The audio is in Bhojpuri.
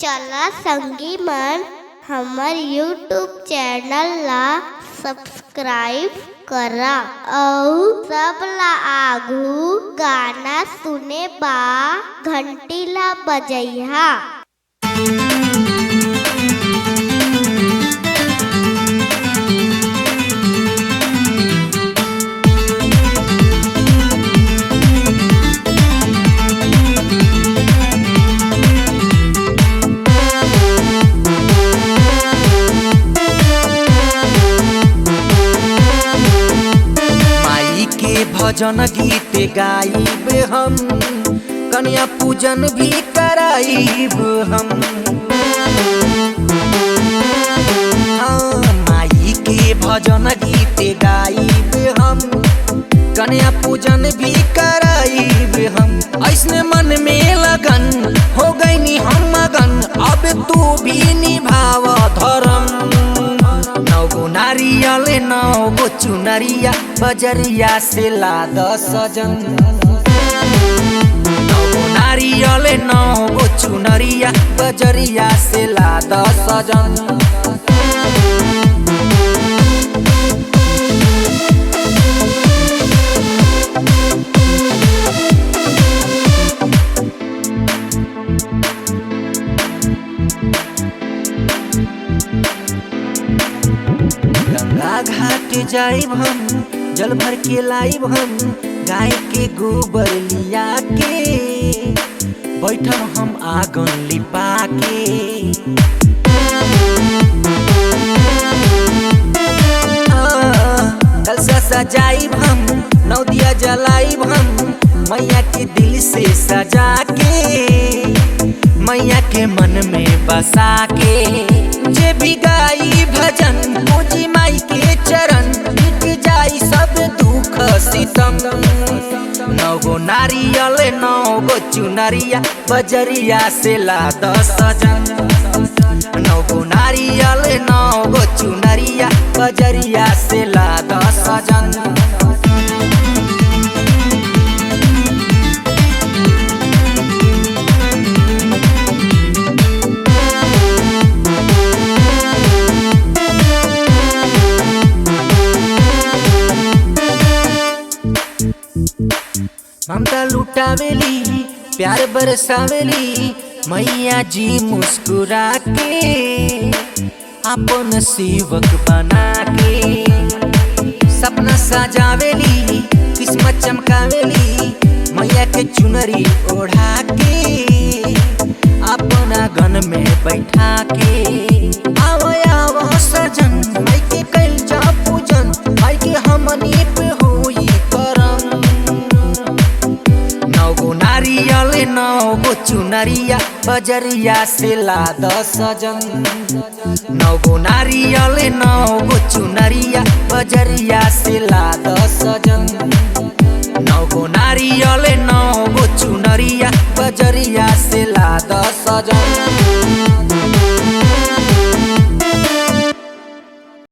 चला संगी मन हमर यूट्यूब चैनल ला सब्सक्राइब करा और सब ला आगू गाना सुने बा घंटी ला बजैहा। भजन गीत गाइब हम, कन्या पूजन भी कराइब हम। हाँ, माई के भजन गीत गाइब हम, कन्या पूजन भी कराइब हम। ऐसने मन में लगन हो गई हम मगन, अब तू भी निभाव धर्म। नौ नारियल नौ चुनरिया बजरिया से लाद सजन। नौ नारियल नौ चुनरिया बजरिया से लाद सजन। गंगा घाट जाइब हम, जल भर के लाइब हम, गाय के गोबर लिया के बैठब हम आंगन लिपा के। कलशा सजाइब हम, नौ दिया जलाइब हम, मैया के दिल से सजा के, मैया के मन में बसा के। जे भी गाई भजन पूजी माई के चरण, मिट जाई सब दुख सितम। नौ नारियल नौ चुनरिया बजरिया से लाद सजन। नौ नारियल नौ चुनरिया बजरिया से लाद सजन। ममता लुटावेली प्यार बरसावेली, मैया जी मुस्कुरा के अपन सेवक बना के। सपना सजावेली किस्मत चमकावेली, मैया के चुनरी ओढ़ा के अपन आंगन में बैठा के। आवो आवो सजन माई के कैल जा पूजन, माई के हमनी पे होई करम। नौ नारियल नौ चुनरिया बजरिया से लाद सजन। नौ नारियल नौ चुनरिया बजरिया से लाद सजन। नौ नारियल नौ चुनरिया बजरिया से लाद सजन।